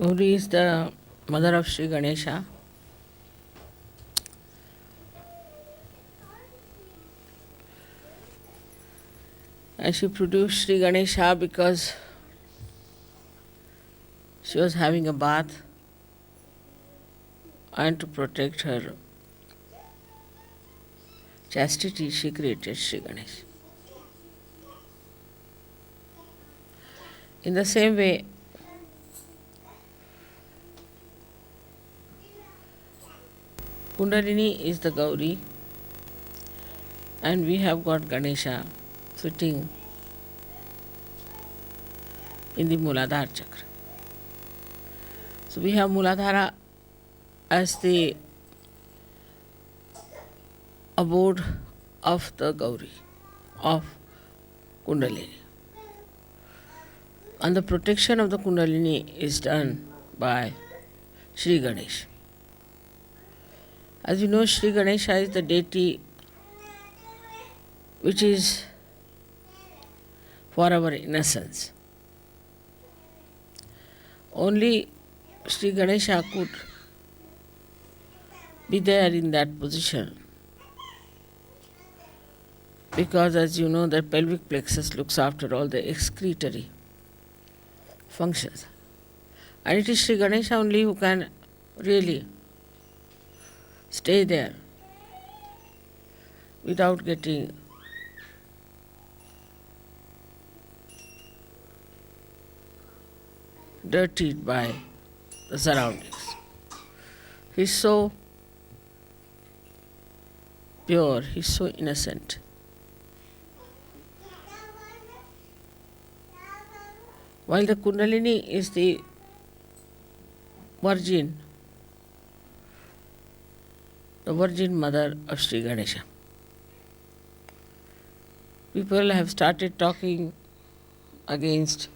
Gauri is the mother of Sri Ganesha. And she produced Sri Ganesha because she was having a bath, and to protect her chastity, she created Sri Ganesha. In the same way, Kundalini is the Gauri, and we have got Ganesha sitting in the Muladhara chakra. So we have Muladhara as the abode of the Gauri, of Kundalini. And the protection of the Kundalini is done by Sri Ganesha. As you know, Sri Ganesha is the deity which is for our innocence. Only Sri Ganesha could be there in that position because, as you know, the pelvic plexus looks after all the excretory functions. And it is Sri Ganesha only who can really stay there without getting dirtied by the surroundings. He's so pure, he's so innocent. While the Kundalini is the virgin mother of Sri Ganesha. People have started talking against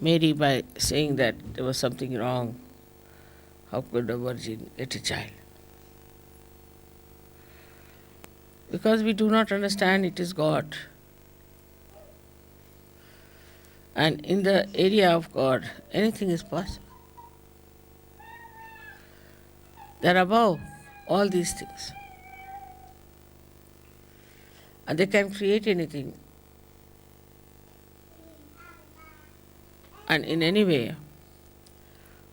Mary by saying that there was something wrong. How could a virgin get a child? Because we do not understand it is God. And in the area of God, anything is possible. They are above all these things. And they can create anything. And in any way,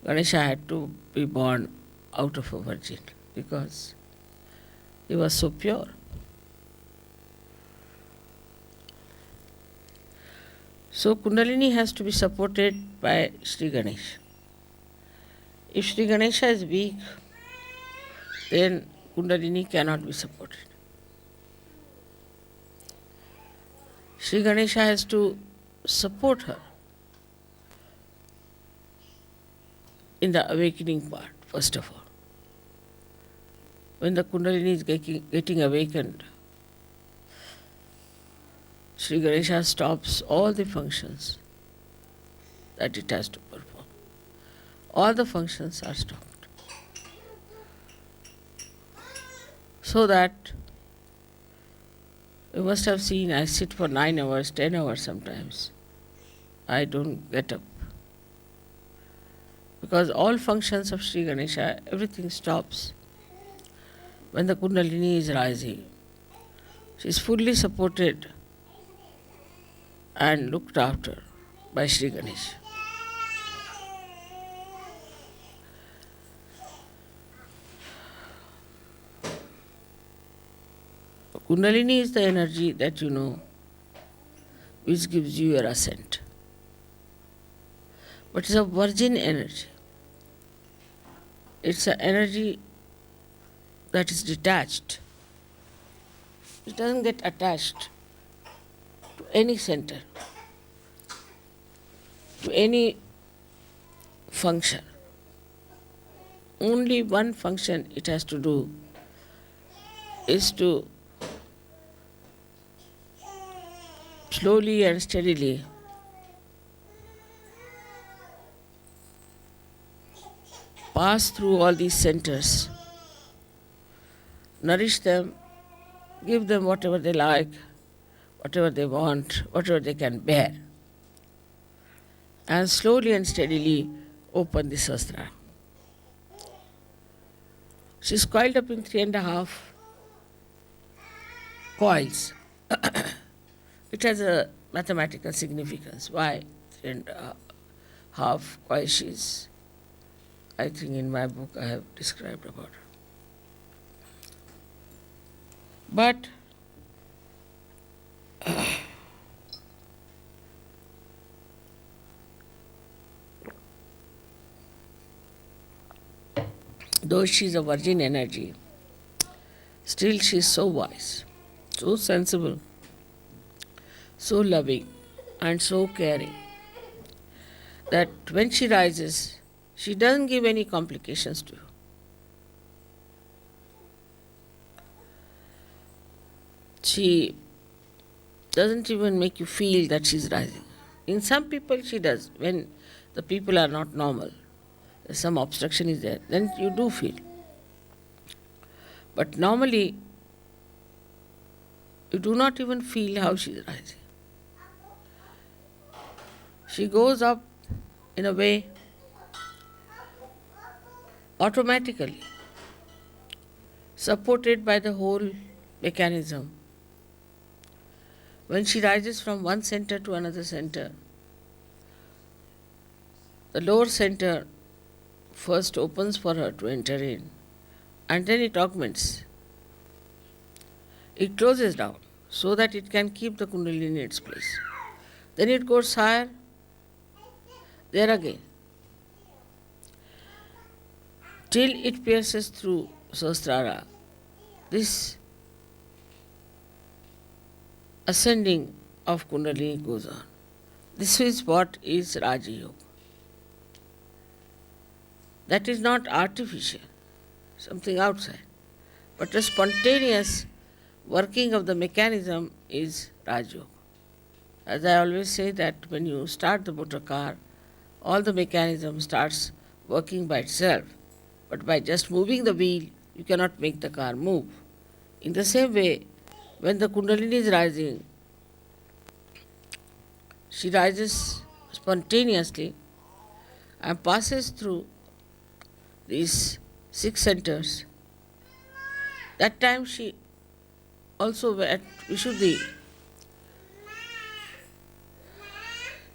Ganesha had to be born out of a virgin because he was so pure. So Kundalini has to be supported by Sri Ganesha. If Sri Ganesha is weak, then Kundalini cannot be supported. Sri Ganesha has to support her in the awakening part, first of all. When the Kundalini is getting awakened, Sri Ganesha stops all the functions that it has to perform. All the functions are stopped. So that you must have seen I sit for 9 hours, 10 hours sometimes. I don't get up. Because all functions of Sri Ganesha, everything stops when the Kundalini is rising. She is fully supported and looked after by Sri Ganesha. Kundalini is the energy that you know which gives you your ascent. But it's a virgin energy. It's an energy that is detached. It doesn't get attached to any center, to any function. Only one function it has to do is to slowly and steadily pass through all these centers, nourish them, give them whatever they like, whatever they want, whatever they can bear. and slowly and steadily open the Sahasrara. She's coiled up in 3.5 coils. It has a mathematical significance. Why 3.5 coils? She's, I think in my book I have described about her. But though she is a virgin energy, still she is so wise, so sensible, so loving, and so caring that when she rises, she doesn't give any complications to you. She doesn't even make you feel that she's rising. In some people, she does. When the people are not normal, some obstruction is there, then you do feel. But normally, you do not even feel how she is rising. She goes up in a way automatically, supported by the whole mechanism. When she rises from one center to another center, the lower center first opens for her to enter in, and then it augments. It closes down so that it can keep the Kundalini in its place. Then it goes higher, there again, till it pierces through Sahasrara. This ascending of Kundalini goes on. This is what is Raja Yoga. That is not artificial, something outside, but a spontaneous working of the mechanism is Raja Yoga. As I always say that when you start the motor car, all the mechanism starts working by itself, but by just moving the wheel, you cannot make the car move. In the same way, when the Kundalini is rising, she rises spontaneously and passes through these 6 centers. That time she also at Vishuddhi,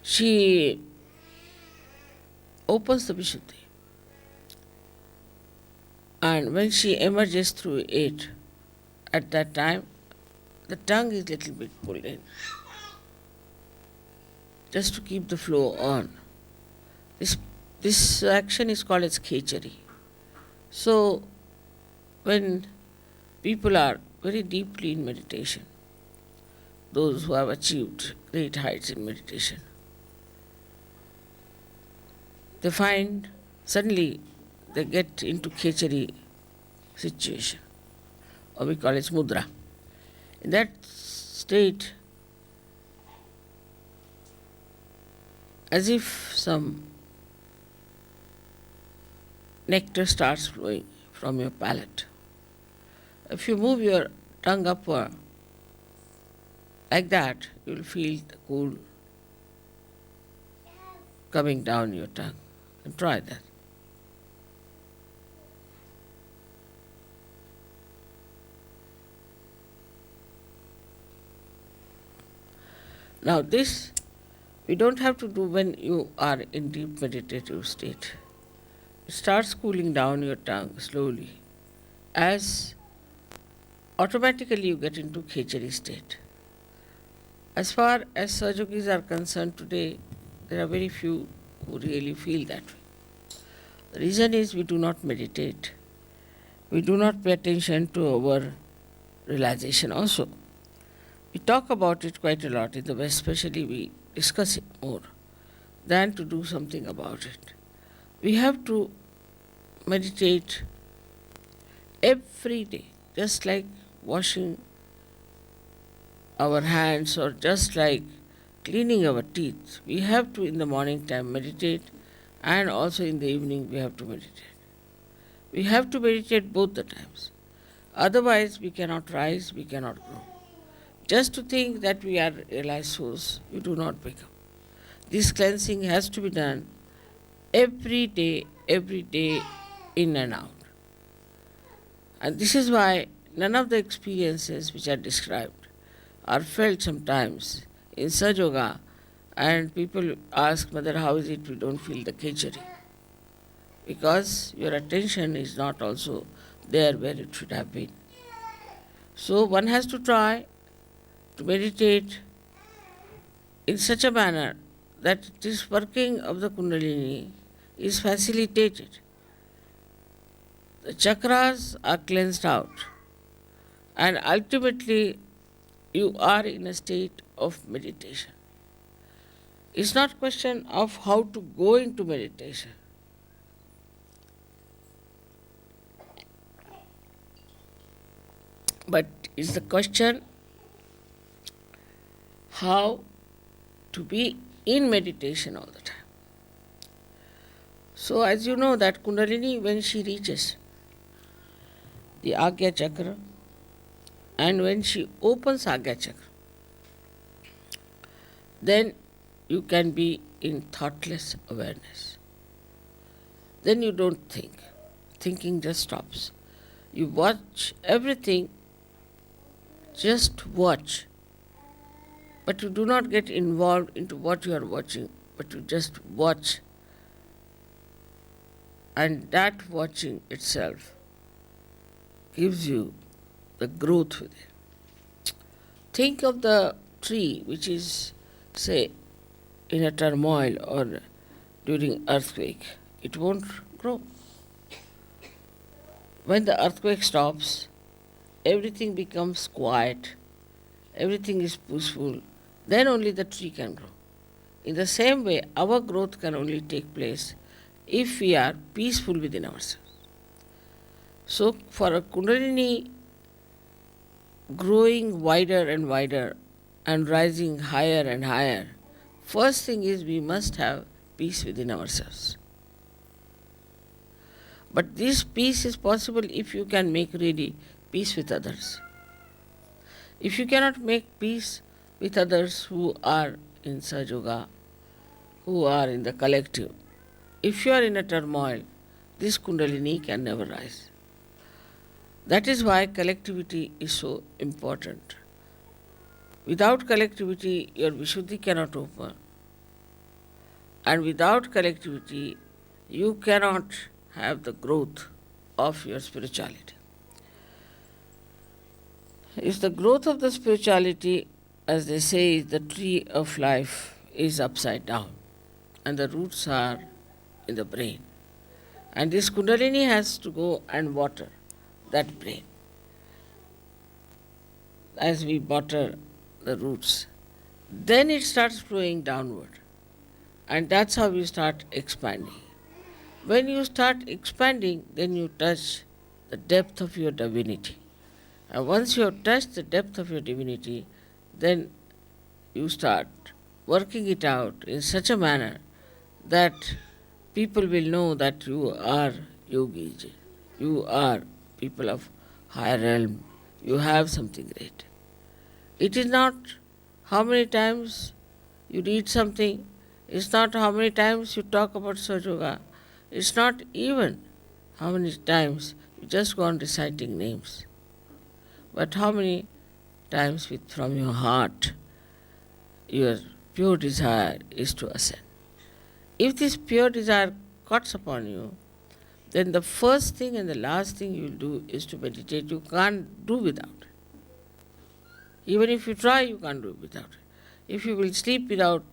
she opens the Vishuddhi. And when she emerges through it, at that time, the tongue is little bit pulled in, just to keep the flow on. This action is called as khechari. So, when people are very deeply in meditation, those who have achieved great heights in meditation, they find suddenly they get into khechari situation, or we call it mudra. In that state, as if some nectar starts flowing from your palate. If you move your tongue upward like that, you will feel the cool coming down your tongue. And try that. Now this we don't have to do when you are in deep meditative state. It starts cooling down your tongue slowly as automatically you get into khechari state. As far as Sahajogis are concerned today, there are very few who really feel that way. The reason is we do not meditate. We do not pay attention to our realization also. We talk about it quite a lot in the West, especially we discuss it more than to do something about it. We have to meditate every day, just like washing our hands or just like cleaning our teeth. We have to in the morning time meditate, and also in the evening we have to meditate. We have to meditate both the times. Otherwise we cannot rise, we cannot grow. Just to think that we are realized souls, we do not become. This cleansing has to be done every day, in and out. And this is why none of the experiences which are described are felt sometimes in Sahaja Yoga, and people ask, Mother, how is it we don't feel the Khechari? Because your attention is not also there where it should have been. So one has to try to meditate in such a manner that this working of the Kundalini is facilitated. The chakras are cleansed out, and ultimately you are in a state of meditation. It's not a question of how to go into meditation. But it's the question how to be in meditation all the time. So as you know that Kundalini, when she reaches the Agya Chakra and when she opens Agya Chakra, then you can be in thoughtless awareness. Then you don't think. Thinking just stops. You watch everything, just watch. But you do not get involved into what you are watching, but you just watch. And that watching itself gives you the growth within. Think of the tree which is, say, in a turmoil or during earthquake. It won't grow. When the earthquake stops, everything becomes quiet, everything is peaceful, then only the tree can grow. In the same way, our growth can only take place if we are peaceful within ourselves. So for a Kundalini growing wider and wider and rising higher and higher, first thing is we must have peace within ourselves. But this peace is possible if you can make really peace with others. If you cannot make peace with others who are in Sahaja Yoga, who are in the collective, if you are in a turmoil, this Kundalini can never rise. That is why collectivity is so important. Without collectivity, your Vishuddhi cannot open. And without collectivity, you cannot have the growth of your spirituality. If the growth of the spirituality, as they say, the tree of life is upside down and the roots are in the brain. And this Kundalini has to go and water that brain. As we water the roots, then it starts flowing downward. And that's how we start expanding. When you start expanding, then you touch the depth of your divinity. And once you have touched the depth of your divinity, then you start working it out in such a manner that people will know that you are yogis, you are people of higher realm, you have something great. It is not how many times you read something, it's not how many times you talk about Sahaja Yoga, it's not even how many times you just go on reciting names, but how many times from your heart your pure desire is to ascend. If this pure desire cuts upon you, then the first thing and the last thing you will do is to meditate. You can't do without it. Even if you try, you can't do it without it. If you will sleep without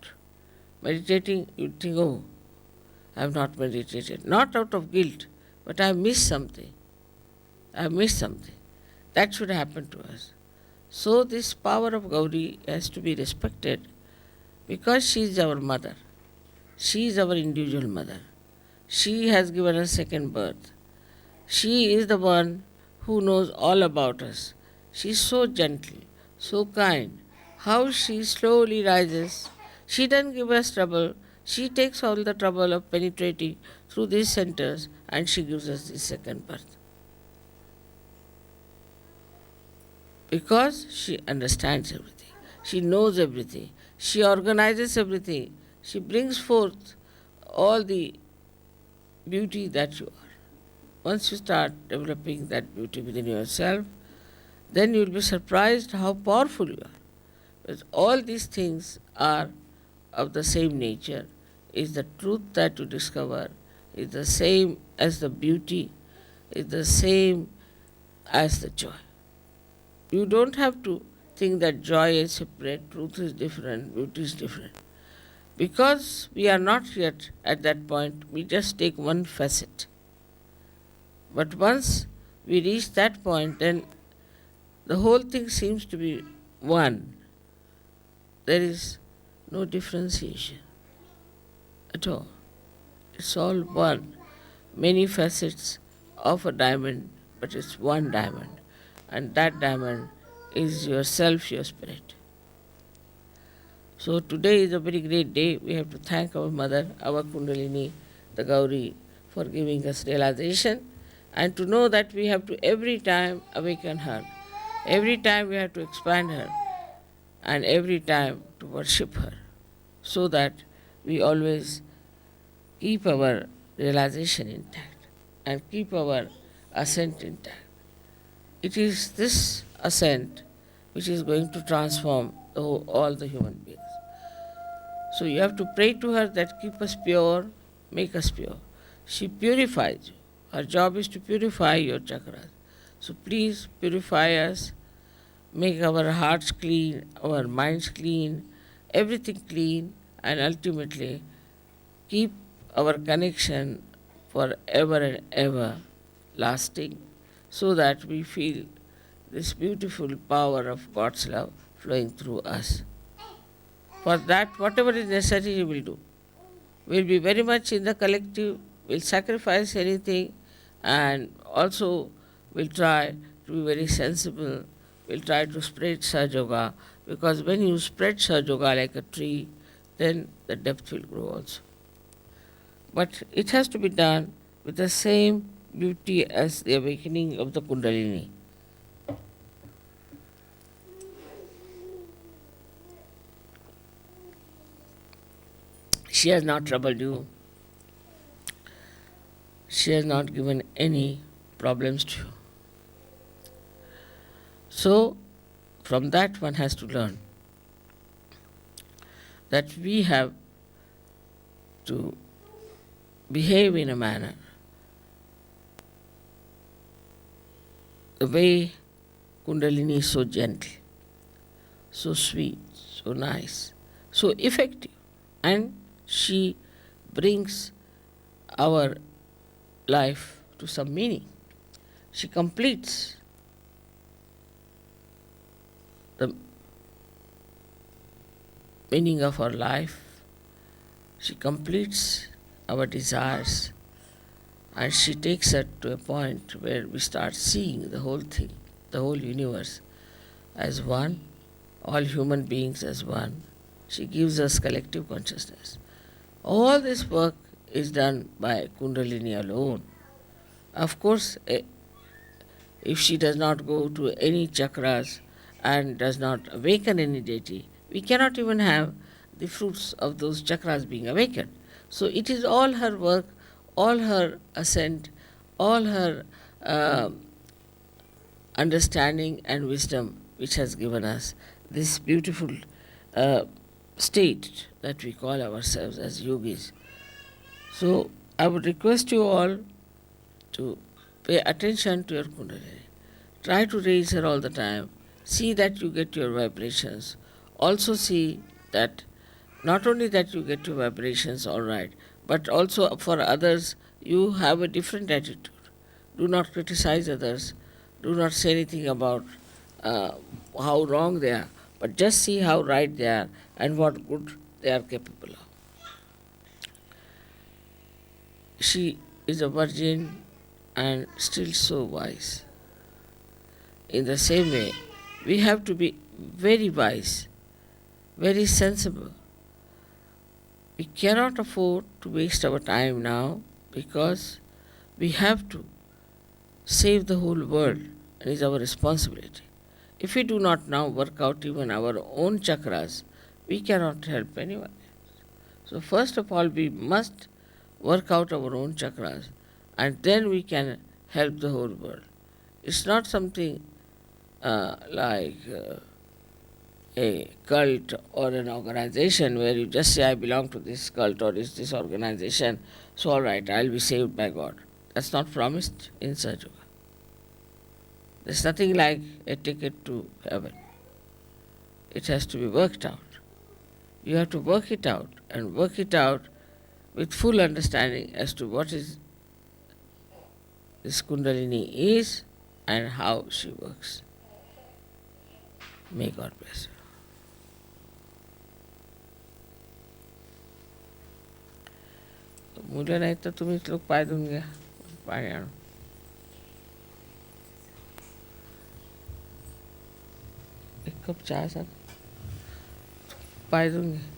meditating, you think, oh, I have not meditated. Not out of guilt, but I have missed something. I have missed something. That should happen to us. So this power of Gauri has to be respected because she is our mother. She is our individual mother. She has given us second birth. She is the one who knows all about us. She is so gentle, so kind. How she slowly rises. She doesn't give us trouble. She takes all the trouble of penetrating through these centers and she gives us the second birth. Because she understands everything. She knows everything. She organizes everything. She brings forth all the beauty that you are. Once you start developing that beauty within yourself, then you will be surprised how powerful you are. Because all these things are of the same nature. Is the truth that you discover is the same as the beauty, is the same as the joy. You don't have to think that joy is separate, truth is different, beauty is different. Because we are not yet at that point, we just take one facet. But once we reach that point, then the whole thing seems to be one. There is no differentiation at all. It's all one. Many facets of a diamond, but it's one diamond. And that diamond is yourself, your spirit. So today is a very great day. We have to thank our mother, our Kundalini, the Gauri, for giving us realization, and to know that we have to every time awaken her. Every time we have to expand her, and every time to worship her, so that we always keep our realization intact and keep our ascent intact. It is this ascent which is going to transform all the human beings. So you have to pray to her that keep us pure, make us pure. She purifies you. Her job is to purify your chakras. So please purify us, make our hearts clean, our minds clean, everything clean, and ultimately keep our connection forever and ever lasting, so that we feel this beautiful power of God's love flowing through us. For that, whatever is necessary, we will do. We will be very much in the collective, we will sacrifice anything, and also we will try to be very sensible. We will try to spread Sahaja Yoga, because when you spread Sahaja Yoga like a tree, then the depth will grow also. But it has to be done with the same beauty as the awakening of the Kundalini. She has not troubled you. She has not given any problems to you. So, from that one has to learn that we have to behave in a manner the way Kundalini is so gentle, so sweet, so nice, so effective, and she brings our life to some meaning. She completes the meaning of our life. She completes our desires, and she takes us to a point where we start seeing the whole thing, the whole universe as one, all human beings as one. She gives us collective consciousness. All this work is done by Kundalini alone. Of course, if she does not go to any chakras and does not awaken any deity, we cannot even have the fruits of those chakras being awakened. So it is all her work, all her ascent, all her understanding and wisdom which has given us this beautiful state that we call ourselves as yogis. So I would request you all to pay attention to your Kundalini. Try to raise her all the time. See that you get your vibrations. Also see that not only that you get your vibrations all right, but also for others you have a different attitude. Do not criticize others. Do not say anything about how wrong they are, but just see how right they are and what good they are capable of. She is a virgin and still so wise. In the same way, we have to be very wise, very sensible. We cannot afford to waste our time now, because we have to save the whole world, and it is our responsibility. If we do not now work out even our own chakras, we cannot help anyone. So first of all, we must work out our own chakras, and then we can help the whole world. It's not something like a cult or an organization where you just say, I belong to this cult or this organization, so all right, I'll be saved by God. That's not promised in Sahaja Yoga. There's nothing like a ticket to heaven. It has to be worked out. You have to work it out, and work it out with full understanding as to what is this Kundalini is and how she works. May God bless you. मुलं नाही तर तुम्हीच लोक पाय धुवून घ्या पाणी आणून एक कप चहा सांग पाय धुवून घ्या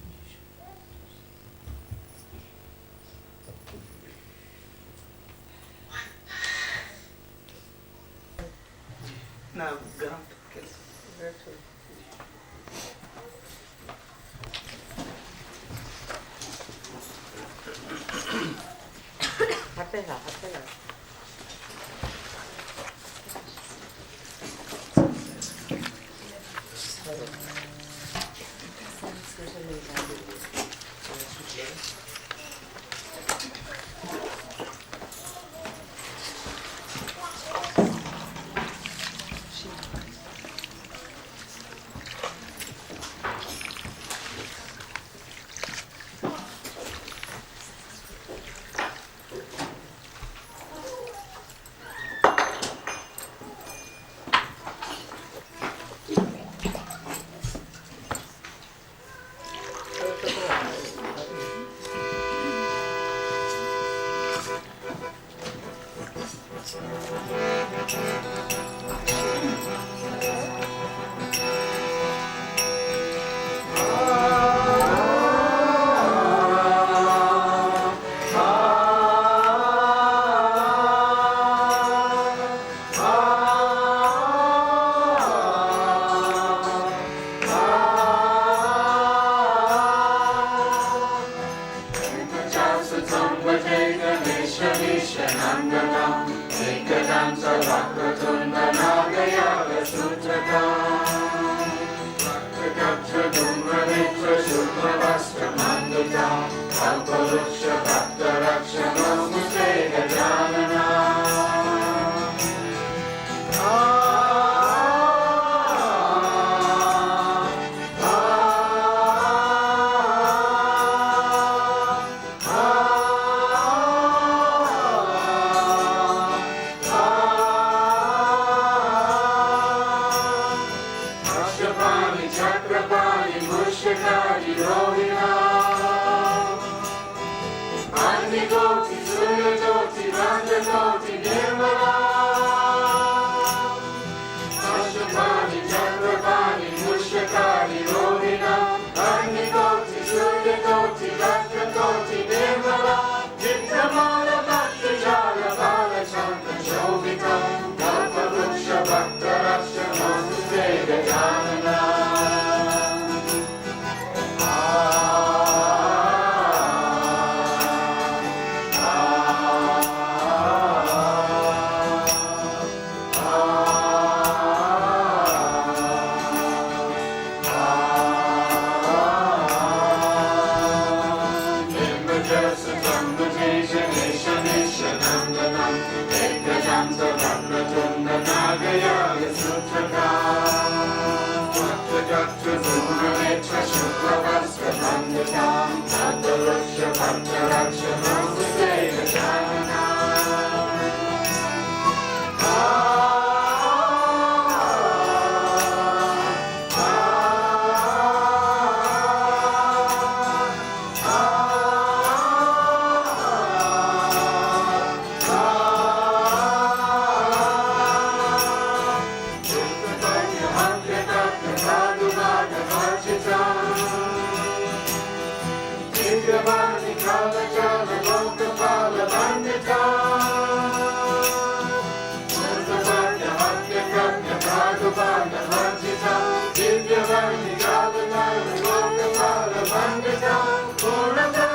Divya Varni Kavana Lokapala Vandita Purnata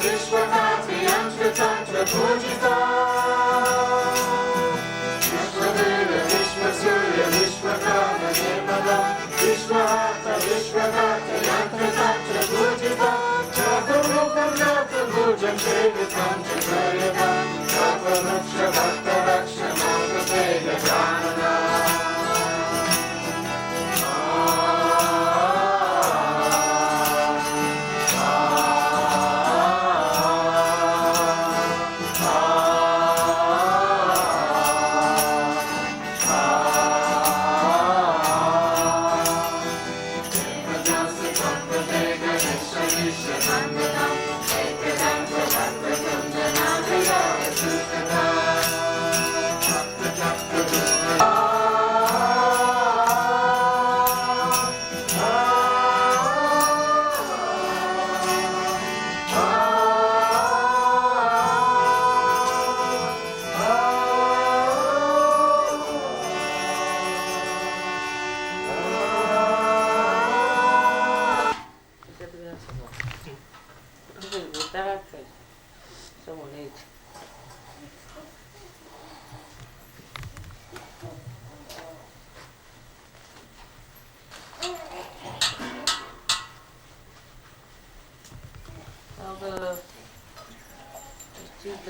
Vishwakati Yantra Tantra Pujita Vishwadeva Vishwasurya Vishwakama Nirmala Vishwahata Vishwakata Yantra Tantra Pujita Jagarupam Jatabhujam Sevitam Chakrayam Japaruksha Bhakta Raksha Mokapega Janana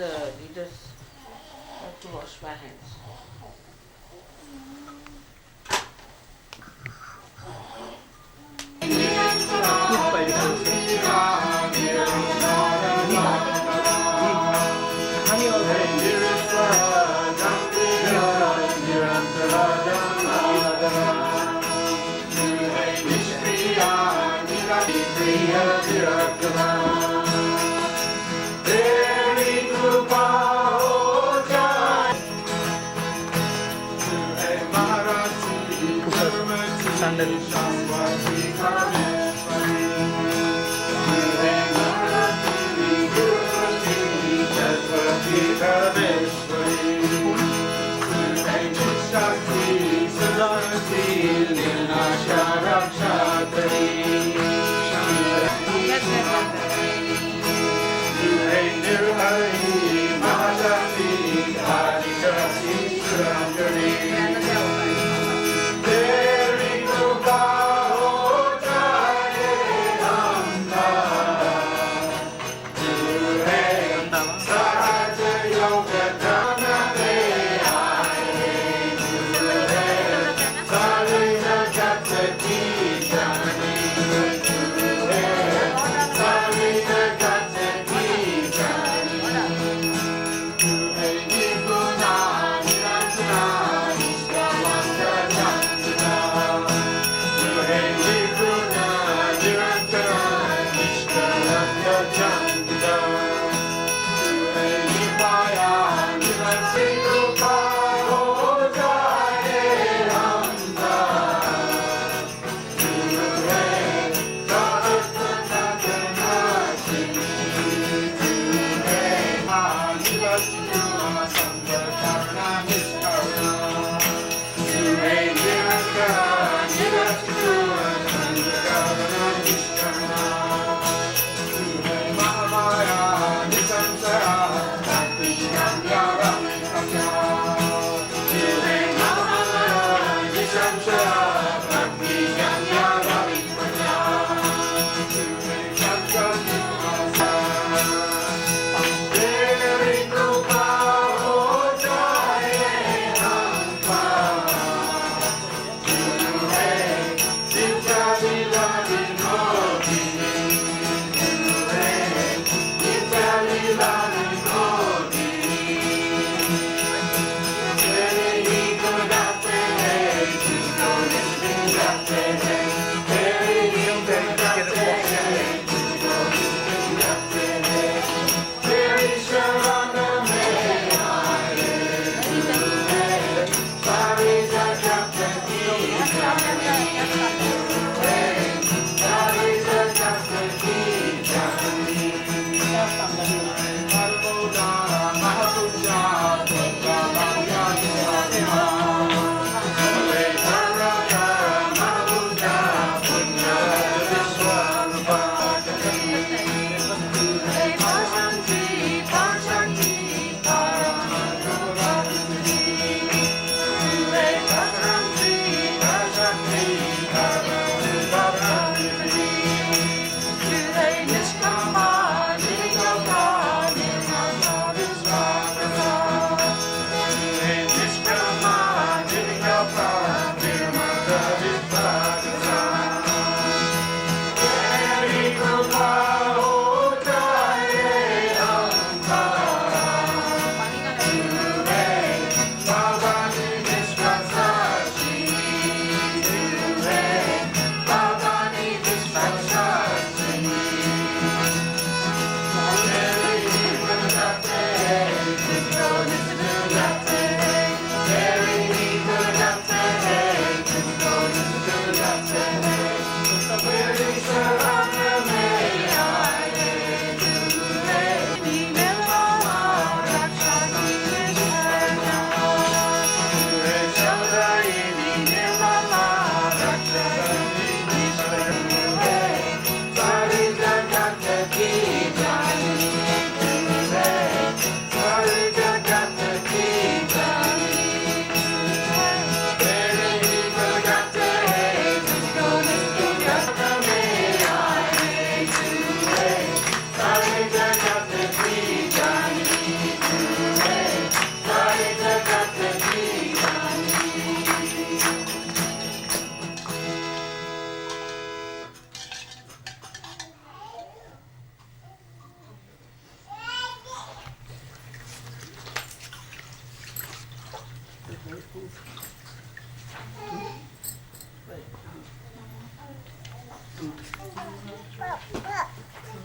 the leaders have to wash my hands. There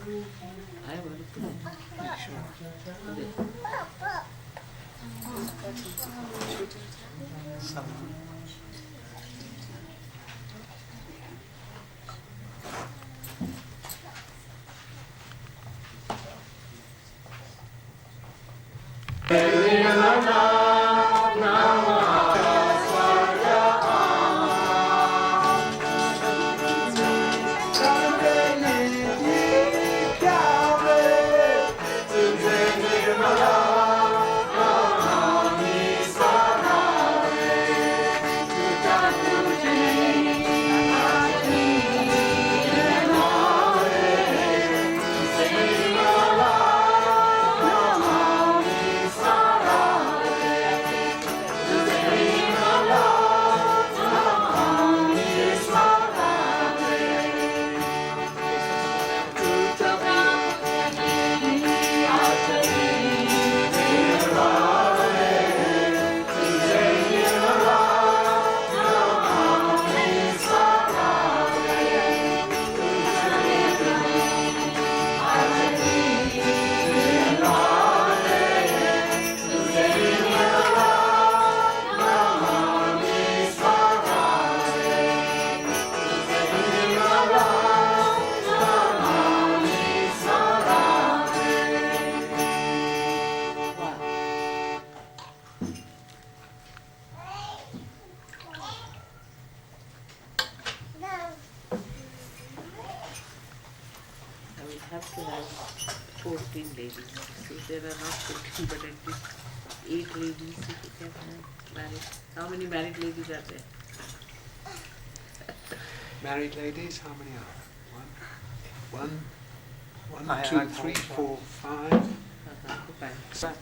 I want to make sure. I will have to have 14 ladies. So there are not 15, but at least 8 ladies if you can have married. How many married ladies are there? Married ladies, how many are there? One, I two, can't three, count. 4, 5. Fine.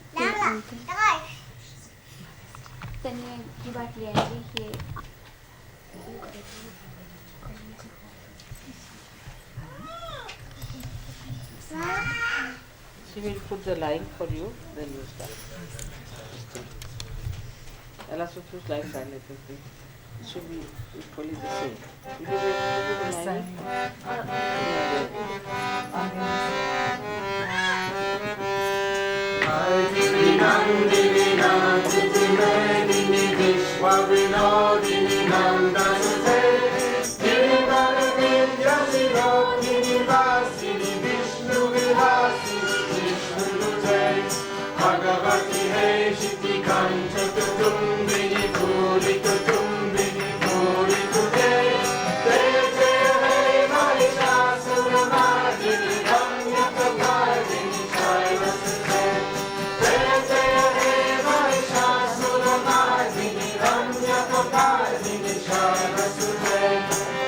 तन्ने की बात ये है कि She will put the line for you, then you start. Ella should choose line silently. It should be equally the same. You give it the line. Nandini Nandini Medini Vishwa Vinodini Nandasute Nirvana Vidya Sirodhini Vasini Vishnu Vilasini Vishnu Nute Bhagavati Hey Shiti Kancha Tutumbini Puri Tutumbini Puri Tute Jaya Jaya Hey Mahishasura Mardini Ramya Kapardini Shaiva Sute Jaya Jaya Hey Mahishasura Mardini Ramya Kapardini Shaiva Sute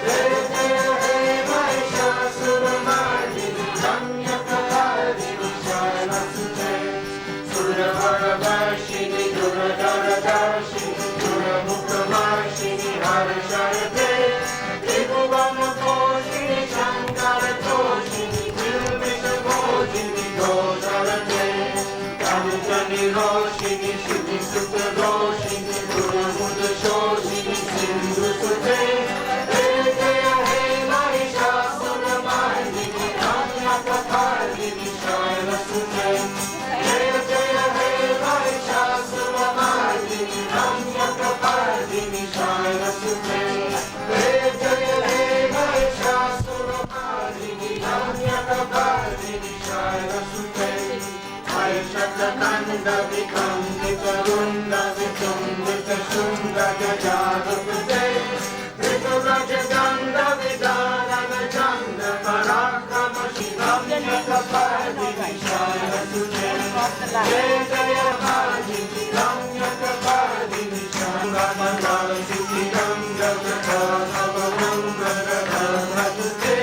Jaya Jaya Hey Mahishasura Mardini Ramya Kapardini Shaiva Sute Suravaravarshini Duradaradarshini Duramukhamarshini Harasharate Tribhuvana Koshini Shankara Toshini Tilvishabhojini Dosharate Kanutani Roshini Shruti Sutta Roshini Duramudha Shoshini Sindhu Sute Jaya Jaya Hey Mahishasura Mardini Ramya Kapardini Shaila Sute Jaya Jaya Hey Mahishasura Mardini Ramya Kapardini Shaila Sute Jaya Jaya Hey Mahishasura Mardini Ramya Kapardini Shaila Sute Aishakakanda Vikambita Runda Vitumbita Shunda Gajada Pute Vikraja Ganda Vidana Chanda Parakama Shiramya Kapardini Shaila Sute Jaya Jaya Mardini Ramya Kapardini Shaila Mandala Siti Ganga Ganga Ganga Sute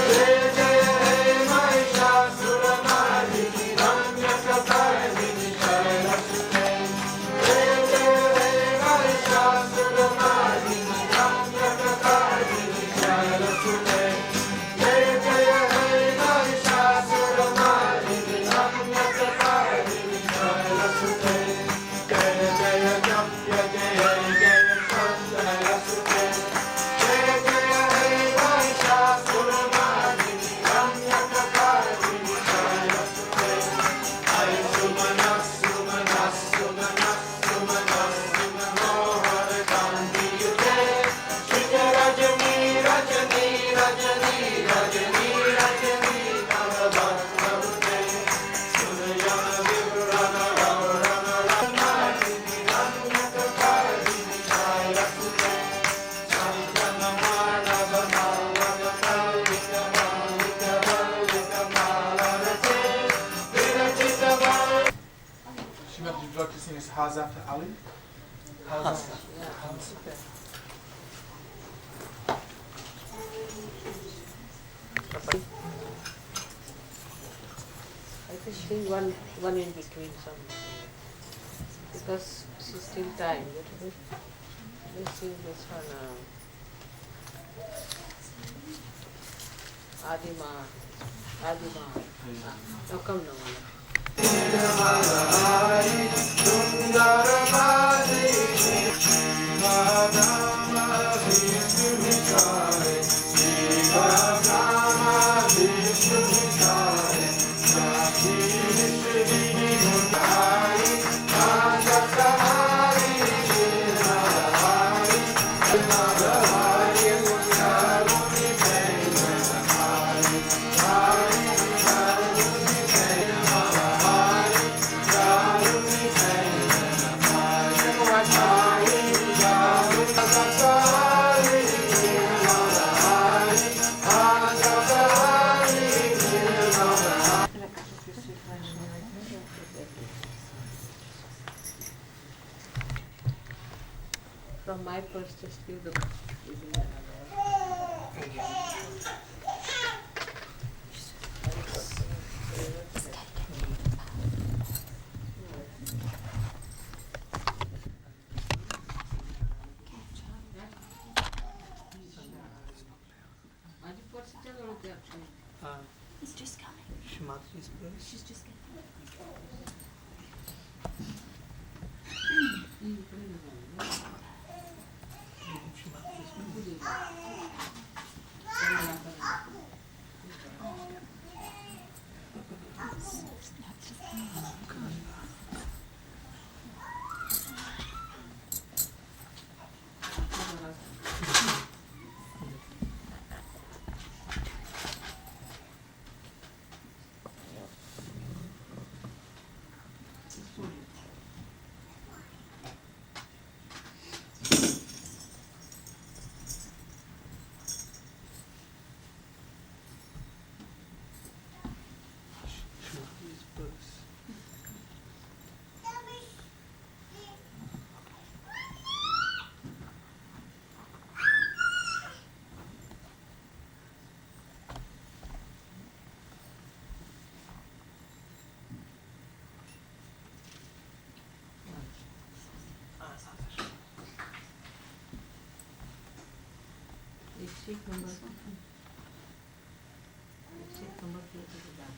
Jaya Jaya Hey Mahishasura Mardini Ramya Kapardini Shaila Sute Jaya Jaya Hey Mahishasura Mardini Ramya Kapardini Shaila Sute Jaya Jaya Hey Mahishasura Mardini Ramya Kapardini Shaila sing is Hazrat Ali. Hazrat. Yeah. I think sing one in between some, because she's still time. Let's sing this one. Adima. Now come now. From my purse, just give the. He's just coming. She's just getting. Seat number. Seat number plate to the back.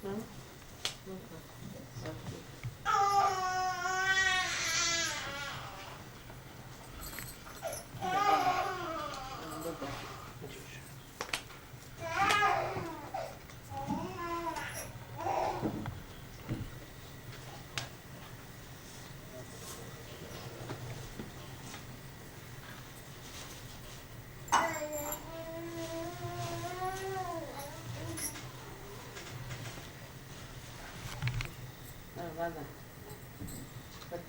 No? Okay. Vada. But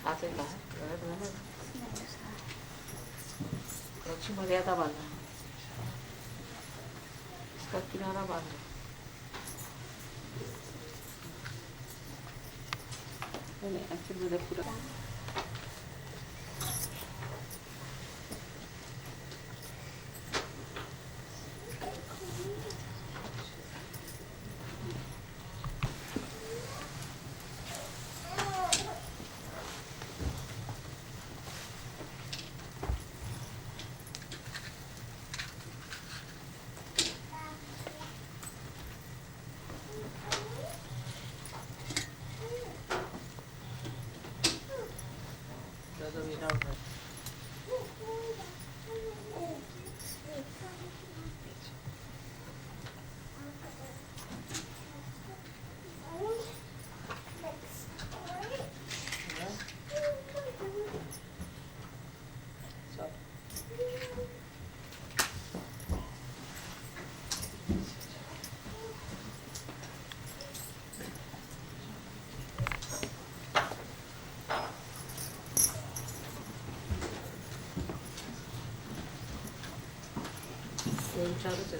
हाथ एक बाहर गलत मैंने लक्ष्मी मर्यादा बांधना इसका किनारा बांधो नहीं एक्चुअली मुझे पूरा चारों से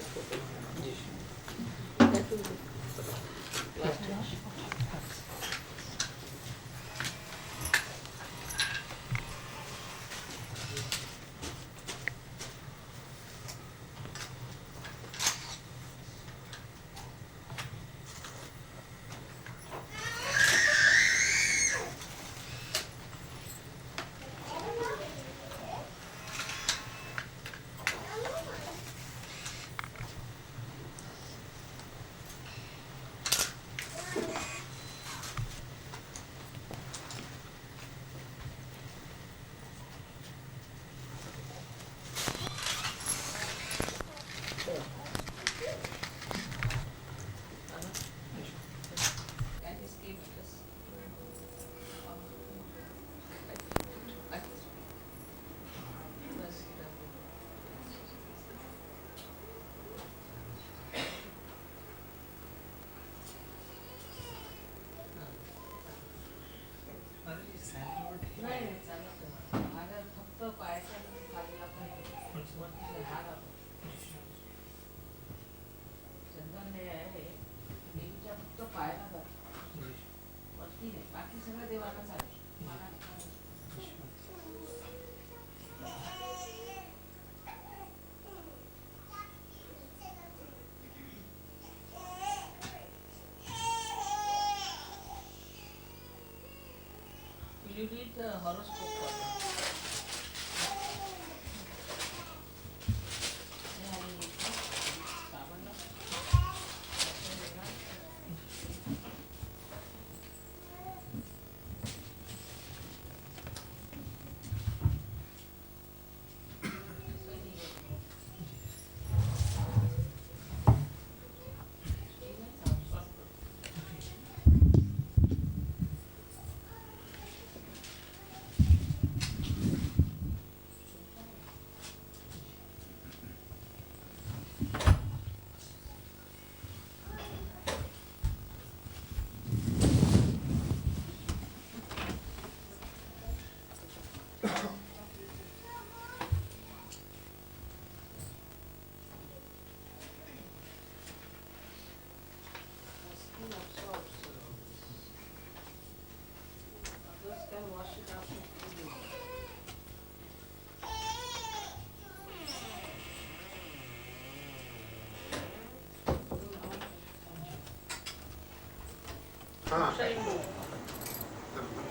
You read the horoscope for them.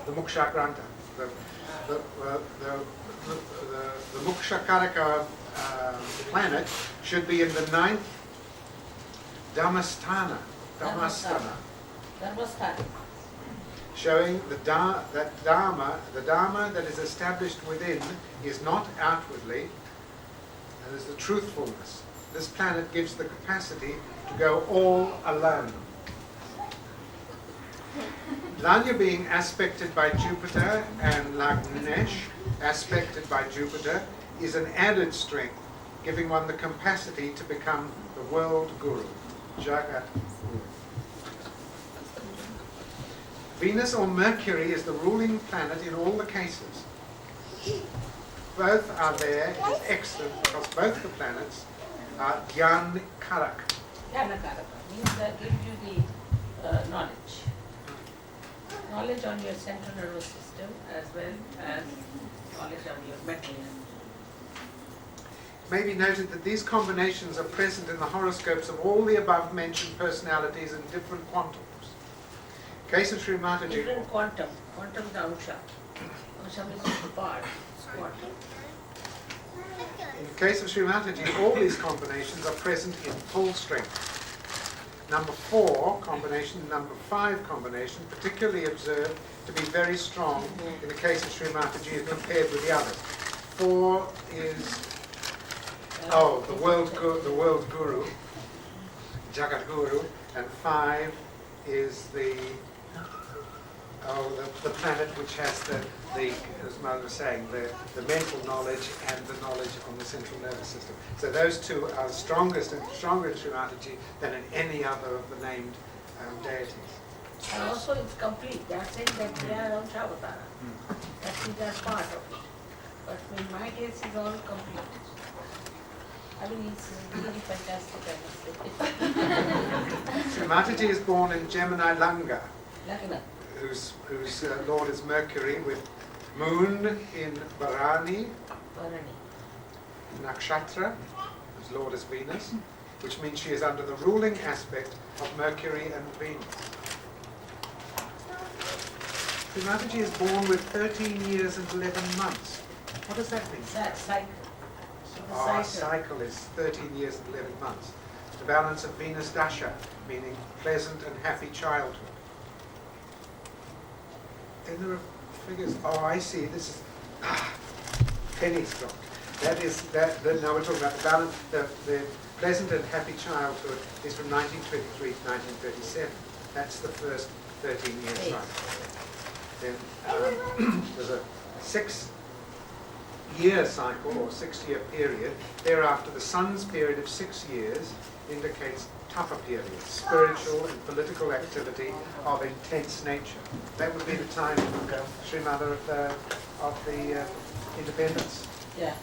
The Mokshagranta, the Mokshakaraka planet should be in the 9th Dhammasthana, showing that Dharma that is established within is not outwardly, and is the truthfulness. This planet gives the capacity to go all alone. Lanya being aspected by Jupiter and Lagnesh, aspected by Jupiter, is an added strength, giving one the capacity to become the world guru, Jagat Guru. Venus or Mercury is the ruling planet in all the cases. Both are there, it is excellent because both the planets are Gyan Karak. Jnanakaraka means that gives you the knowledge. Knowledge on your central nervous system as well as knowledge of your mental health. It may be noted that these combinations are present in the horoscopes of all the above mentioned personalities in different quantums. Case of Sri Mataji. Different quantum is the Ansha. Ansha means the part, quantum. In the case of Sri Mataji, all these combinations are present in full strength. Number 4 combination, number 5 combination, particularly observed to be very strong in the case of Sri Mataji compared with the others. 4 is the world guru, Jagat Guru, and 5 is the planet which has the as Mother was saying, the mental knowledge and the knowledge on the central nervous system. So those two are strongest and stronger in Sri Mataji than in any other of the named deities. And also it's complete. They are saying that they are on Shavatara. That is their part of it. But in my case it's all complete. I mean, it's really fantastic, I must say. Sri Mataji is born in Gemini Langa, Lagna. whose lord is Mercury, with moon in Bharani, Bharani. Nakshatra, whose lord is Venus, which means she is under the ruling aspect of Mercury and Venus. Sri Mataji is born with 13 years and 11 months. What does that mean? That cycle. So the Our cycle. cycle is 13 years and 11 months. The balance of Venus Dasha, meaning pleasant and happy childhood. Then there are figures. Oh, I see. This is pennies dropped. That is that. Now we're talking about the balance. The pleasant and happy childhood is from 1923 to 1937. That's the first 13-year cycle. Then there's a 6-year cycle or 6-year period. Thereafter, the sun's period of 6 years indicates tougher periods, spiritual and political activity of intense nature. That would be the time of Sri Mother of the independence. Yeah.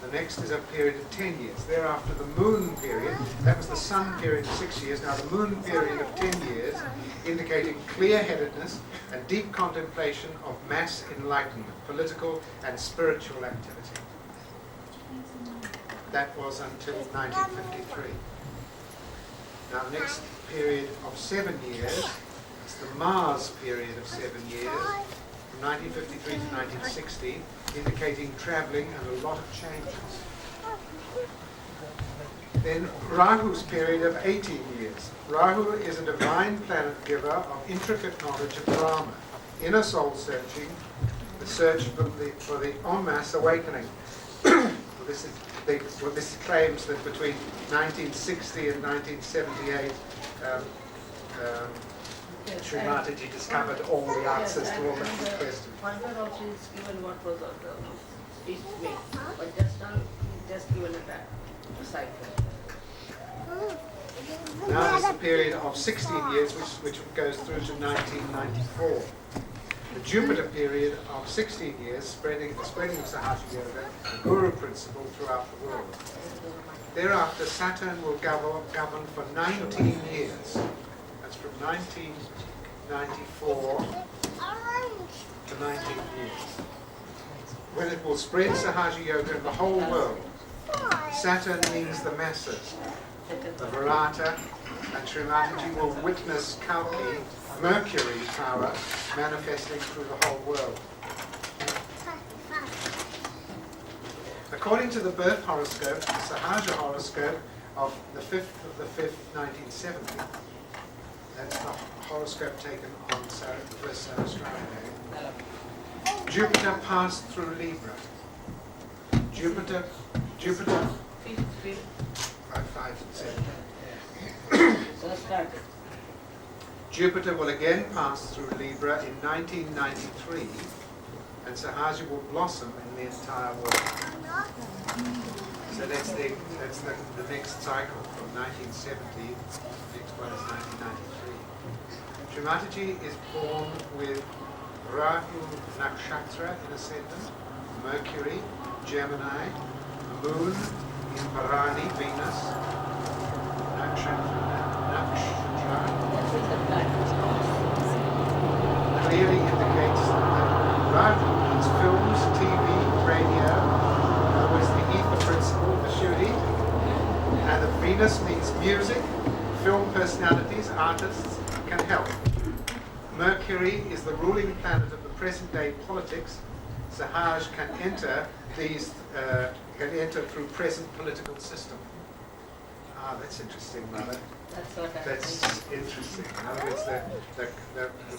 The next is a period of 10 years. Thereafter, the moon period, that was the sun period of 6 years. Now, the moon period of 10 years, indicating clear-headedness and deep contemplation of mass enlightenment, political and spiritual activity. That was until 1953. Now, next period of 7 years is the Mars period of 7 years, from 1953 to 1960, indicating travelling and a lot of changes. Then Rahu's period of 18 years. Rahu is a divine planet giver of intricate knowledge of Brahma, inner soul searching, the search for the en masse awakening. This claims that between 1960 and 1978, Sri Mataji discovered all the answers to all the questions. Further also is given what was on the speech made, but just now just given a cycle. Now there's a period of 16 years which goes through to 1994. The Jupiter period of 16 years, spreading of Sahaja Yoga, the Guru principle throughout the world. Thereafter, Saturn will govern for 19 years. That's from 1994 to 19 years. When it will spread Sahaja Yoga in the whole world. Saturn means the masses, the Virata, and Sri Mataji will witness Kalki, Mercury's power, manifesting through the whole world. According to the birth horoscope, the Sahaja horoscope of the 5th of the 5th, 1970, that's the horoscope taken on the first Saraswati Day, Jupiter passed through Libra. Jupiter, 5 and 7. So started. Jupiter will again pass through Libra in 1993, and Sahaja will blossom in the entire world. So So that's the next cycle from 1970. The next one is 1993. Sri Mataji is born with Rahu Nakshatra in ascendant, Mercury, Gemini, Moon in Bharani, Venus, Nakshatra clearly indicates that Rahu means films, TV, radio, in other words, the ether principle, the shooting, and that Venus means music, film personalities, artists, can help. Mercury is the ruling planet of the present day politics. Sahaj can enter through present political system. Ah, that's interesting, Mother. That's what I That's think. interesting. In other words, the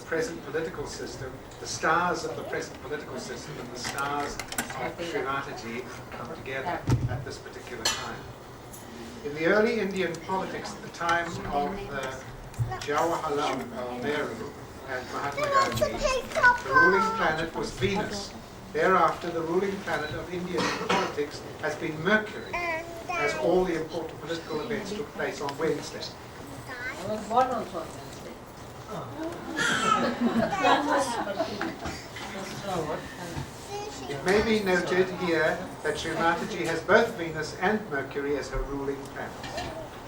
present political system, the stars of the present political system and the stars of Sri Mataji come together at this particular time. In the early Indian politics at the time of the Jawaharlal Nehru and Mahatma Gandhi, the ruling planet was Venus. Thereafter, the ruling planet of Indian politics has been Mercury, as all the important political events took place on Wednesday. I was born also on Wednesday. It may be noted here that Sri Mataji has both Venus and Mercury as her ruling planets.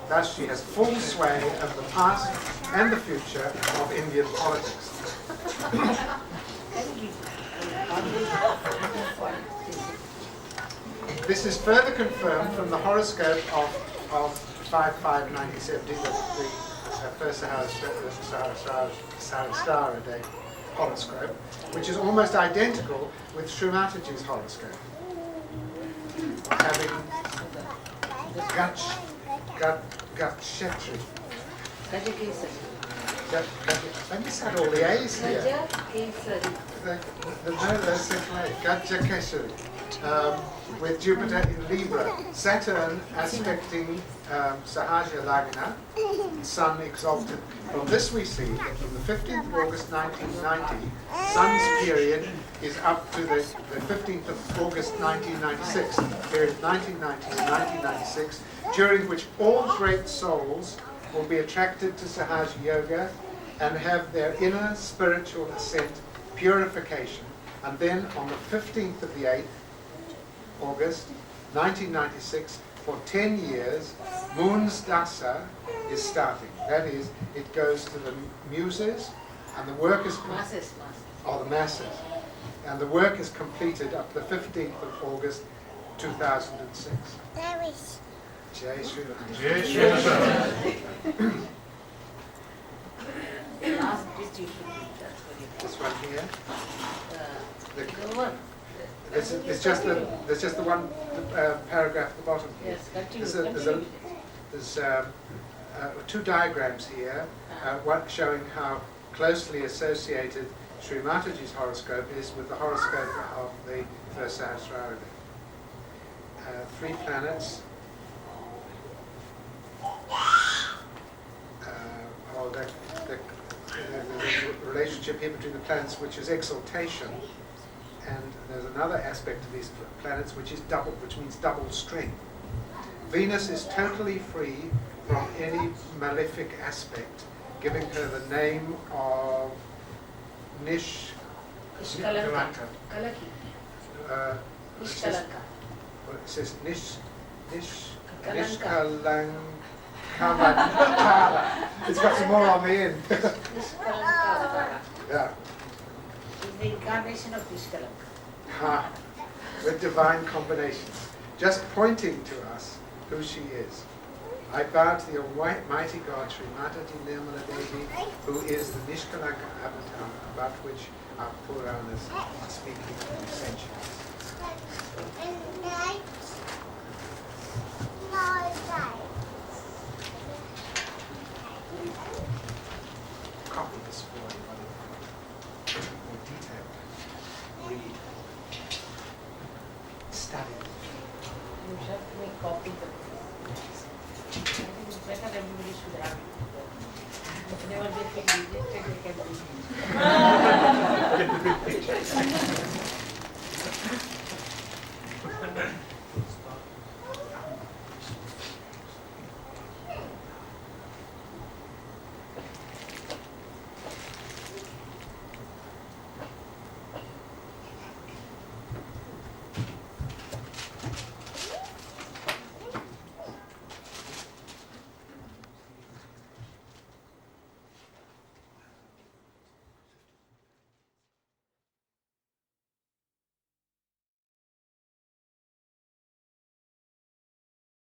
Thus, she has full sway of the past and the future of Indian politics. This is further confirmed from the horoscope of 5/5/1970, the first Sahasrara day horoscope, which is almost identical with Sri Mataji's horoscope, having Gakshetri. I miss out all the A's here. Gajakeshari. With Jupiter in Libra, Saturn aspecting Sahaja Lagna, Sun exalted. From this we see that from the 15th of August 1990, Sun's period is up to the 15th of August 1996, period 1990 to 1996, during which all great souls will be attracted to Sahaja Yoga and have their inner spiritual ascent, purification, and then on the 15th of the 8th, August 1996, for 10 years, Moon's Dasa is starting. That is, it goes to the muses, and the work is the masses, and the work is completed up to the 15th of August 2006. Jai Shri Ram. Jai Shri Ram. This one here. There's just the one paragraph at the bottom here. Yes, continue. There's two diagrams here, one showing how closely associated Sri Mataji's horoscope is with the horoscope of the first Sahasrara. 3 planets. The relationship here between the planets, which is exaltation. And there's another aspect of these planets which means double strength. Venus is totally free from any malefic aspect, giving her the name of Nishkalanka. It says Nishkalanka. It's got some more on the end. Yeah. The incarnation of Nishkalanka. With divine combinations, just pointing to us who she is. I bow to the Almighty God, Sri Mataji Nirmala Devi, who is the Nishkalanka avatar about which our Puranas are speaking in centuries. Copy this for you, more detailed. Read. Study. You have to make copies of this. I think it's better everybody should have it. If never they feel rejected, they can read it.